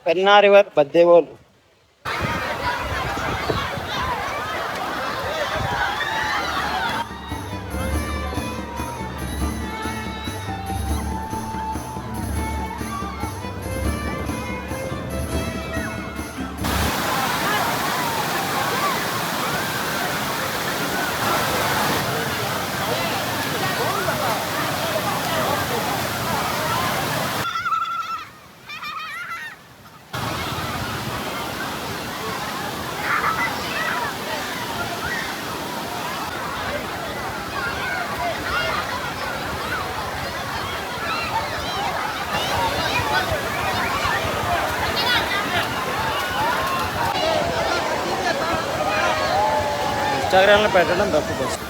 Penna river బద్దేవోలు. ఇన్స్టాగ్రామ్లో పెట్టడం తప్పు ఫస్ట్.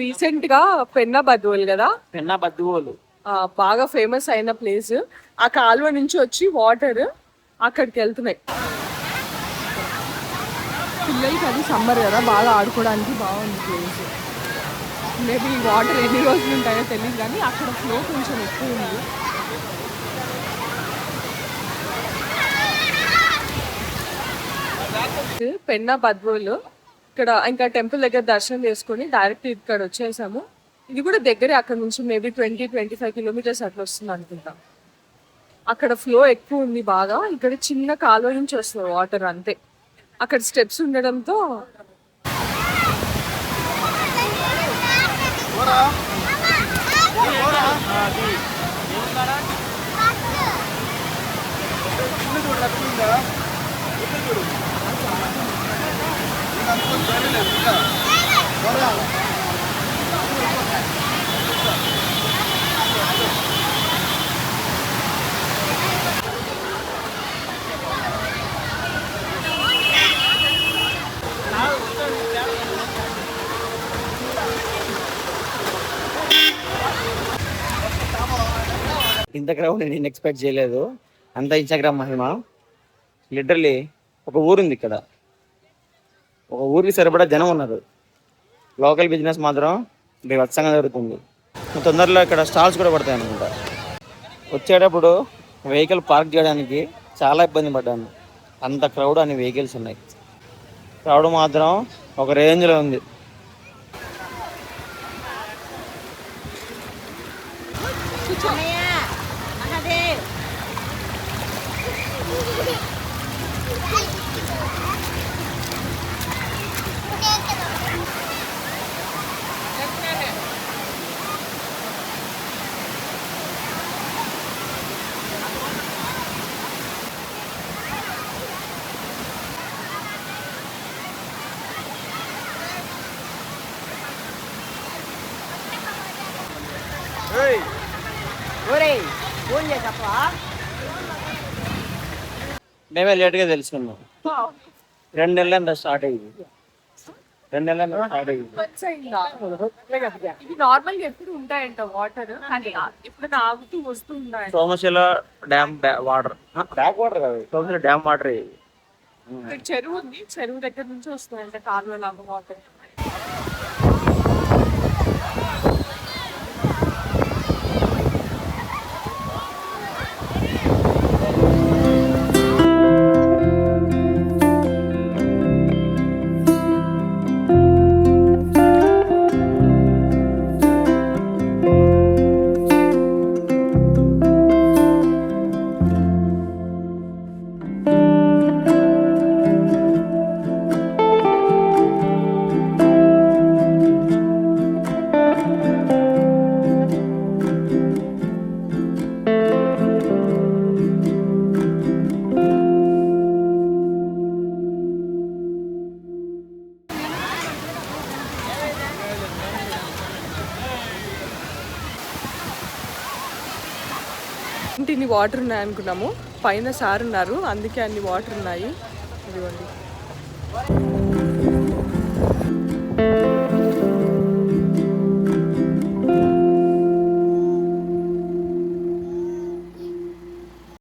రీసెంట్ గా పెన్నా బద్వేల్ కదా, పెన్నా బద్వేలు బాగా ఫేమస్ అయిన ప్లేస్. ఆ కాలువ నుంచి వచ్చి వాటర్ అక్కడికి వెళ్తున్నాయి. పిల్లలకి అది సమ్మర్ కదా, బాగా ఆడుకోవడానికి బాగుంది ప్లేస్. మేబీ వాటర్ ఎన్ని రోజులు ఉంటాయో తెలియదు కానీ అక్కడ ఫ్లో కొంచెం ఎక్కువ ఉంది. పెన్నా బద్వేల్ ఇక్కడ ఇంకా టెంపుల్ దగ్గర దర్శనం చేసుకుని డైరెక్ట్ ఇక్కడ వచ్చేసాము. ఇది కూడా దగ్గరే, అక్కడ నుంచి మేబీ 20-25 కిలోమీటర్స్ అట్లా వస్తుంది అనుకుంటా. అక్కడ ఫ్లో ఎక్కువ ఉంది బాగా, ఇక్కడ చిన్న కాలువ నుంచి వస్తుంది వాటర్ అంతే. అక్కడ స్టెప్స్ ఉండడంతో ఇంత క్రౌడ్ నేను ఎక్స్పెక్ట్ చేయలేదు. అంత ఇన్స్టాగ్రామ్ మహిమ. లిటరలీ ఒక ఊరుంది ఇక్కడ, ఒక ఊరికి సరిపడా జనం ఉన్నారు. లోకల్ బిజినెస్ మాత్రం బీభత్సంగా జరుగుతుంది. తొందరలో ఇక్కడ స్టాల్స్ కూడా పడతాయి అనుకుంటా. వచ్చేటప్పుడు వెహికల్ పార్క్ చేయడానికి చాలా ఇబ్బంది పడ్డాను, అంత క్రౌడ్ అని వెహికల్స్ ఉన్నాయి. క్రౌడ్ మాత్రం ఒక రేంజ్లో ఉంది. మేమే లేట్గా తెలుసుకున్నాం. 2 నెలలు స్టార్ట్ అయ్యింది. 2 నెలలు స్టార్ట్ అయ్యింది. ఇది నార్మల్ గా ఎప్పుడు ఉంటాయంట వాటర్, ఇప్పుడు ఆగుతూ వస్తూ ఉంటాయి. Somasila dam water, back water కాదు, సోమశిల డ్యామ్ వాటర్. చెరువు ఉంది, చెరువు దగ్గర నుంచి వస్తాయంట కాలువ లాగా వాటర్. ఇన్ని వాటర్ ఉన్నాయి అనుకున్నాము, పైన సార్ ఉన్నారు అందుకే అన్ని వాటర్ ఉన్నాయి. ఇదిగోండి.